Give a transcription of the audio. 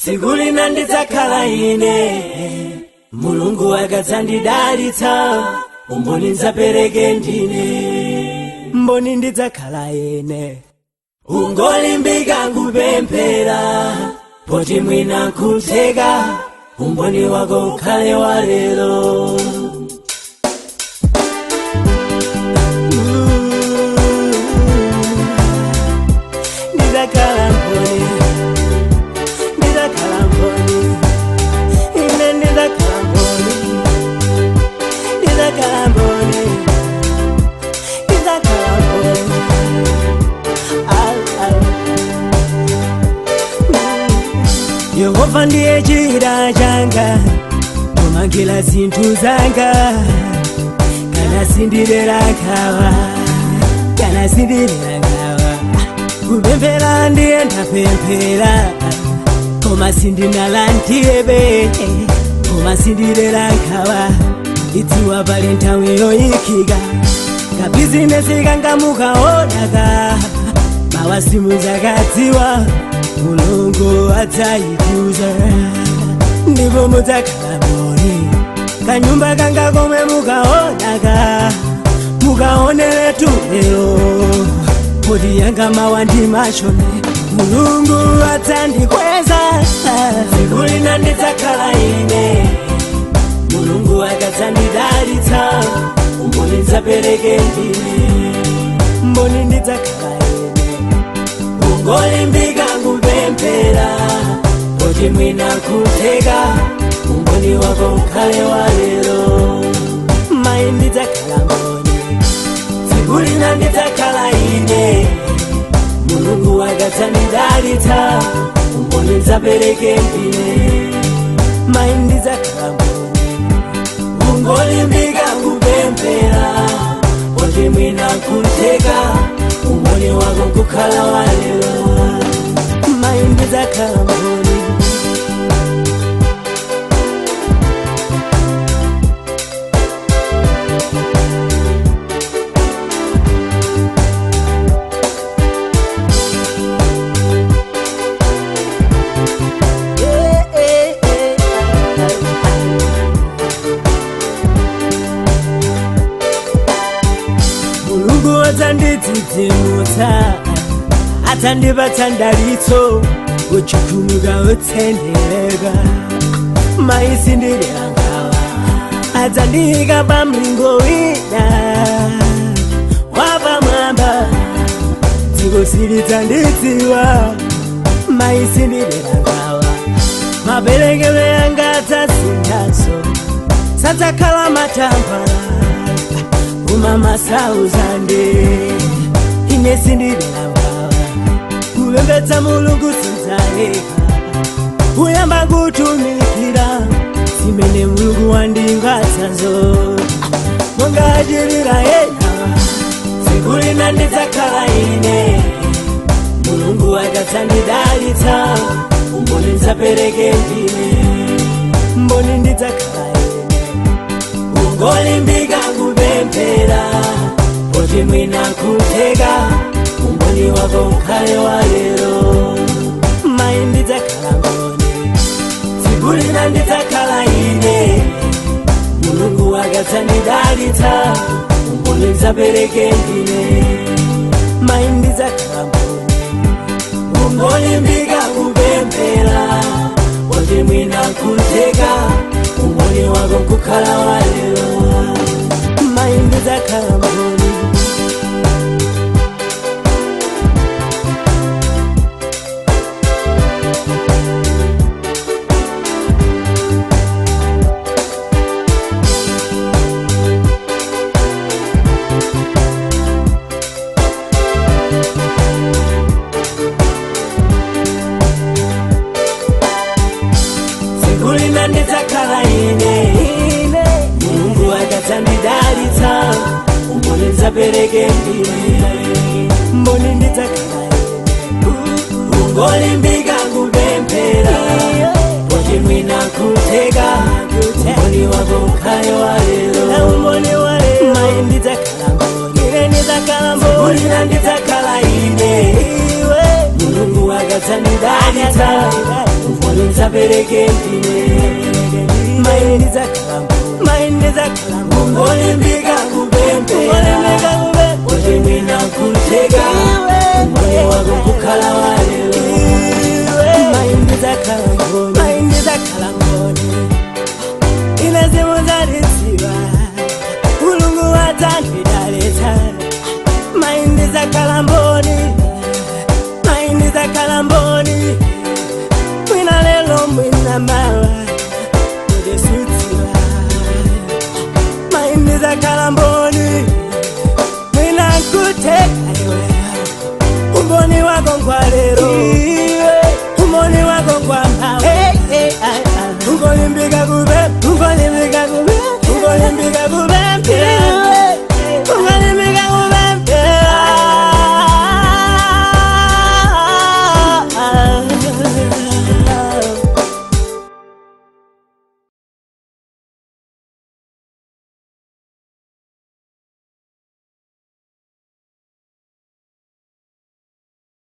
Sigulina ndidzakhala ine Mulungu akadzandidalitsa umboni ndidzapereke ndine Mboni ndidzakhala ine ungolimbika kupemphera poti mwina nkutheka umboni wako ukhale wa lero ndidzakhala mboni ine ndidzakhala mboni Yehova ndiye chira changa kumangira zinthu zanga kana sindirera nkhawa kupemphera ndiye ndapemphera koma sindinalandiyebe koma sindirera nkhawa idziwa pali nthawi yoyikika kabizinesi kanga mukaonaka mawa simuzakadziwa Mulungu adzayikuza ndipo mudzakhala mboni kanyumba kanga komwe mukaonaka mukaoneretu lero poti yanga mawa ndi machone Mulungu adzandikweza sigulina ndidzakhala ine Mulungu akadzandidalitsa umboni ndidzapereke ndine mboni ndidzakhala ungolimbika kupemphera poti mwina nkutheka umboni wako ukhale wa lero mayi ndidzakhala mboni sigulina ndidzakhala ine Mulungu akadzandidalitsa umboni ndidzapereke ndine mayi ndidzakhala mboni ungolimbika kupemphera poti mwina nkutheka umboni wako kukhala wa lero mayi ndidzakhala mboni Mulungu adzandidzidzimutsa adzandipatsa dalitso kuchukumuka utsendereka mayi sindirera nkhawa adzandiyika pamlingo wina wapamwamba dziko silidzandidziwa mayi sindirera nkhawa maperekedwe yanga adzasinthanso sadzakhala matambala masauzande ine sindirera nkhawa kupembedza Mulungu sindzaleka kuyamba kutumikira zimene Mulungu wandipatsazo monga achitira ena sigulina ndidzakhala ine Mulungu akadzandidalitsa umboni ndidzapereke ndine mboni ndidzakhala ungolimbika kupemphera poti mwina nkutheka umboni wako ukhale wa lero mayi ndidzakhala mboni sigulina ndidzakhala ine Mulungu akadzandidalitsa umboni ndidzapereke ndine mayi ndidzakhala mboni ungolimbika kupemphera poti mwina nkutheka umboni wako kukhala wa lero mayi ndidzakhala mboni sigulina ndidzakhala ine Mulungu akadzandidalitsa umboni ndidzapereke ndine mboni ndidzakhala ine ungolimbika kupemphera poti mwina nkutheka umboni wako ukhale wa lero mayi ndidzakhala mboni sigulina ndidzakhala ine Mulungu akatanidalitsa umboni nzapereke ndine Ndidzakhala mboni mbika kupembera utemina kuteka umboni wako kukhala walelo Ndidzakhala mboni inazimuzalitsiwa ulungu watandidalitsa Ndidzakhala mboni Ndidzakhala mboni mwina lelo mwina mawa udesutiwa Ndidzakhala mboni mwina nkuteka iwe umboni wako ngwa lero umboni wako ngwa mawa ungolimbika kubembera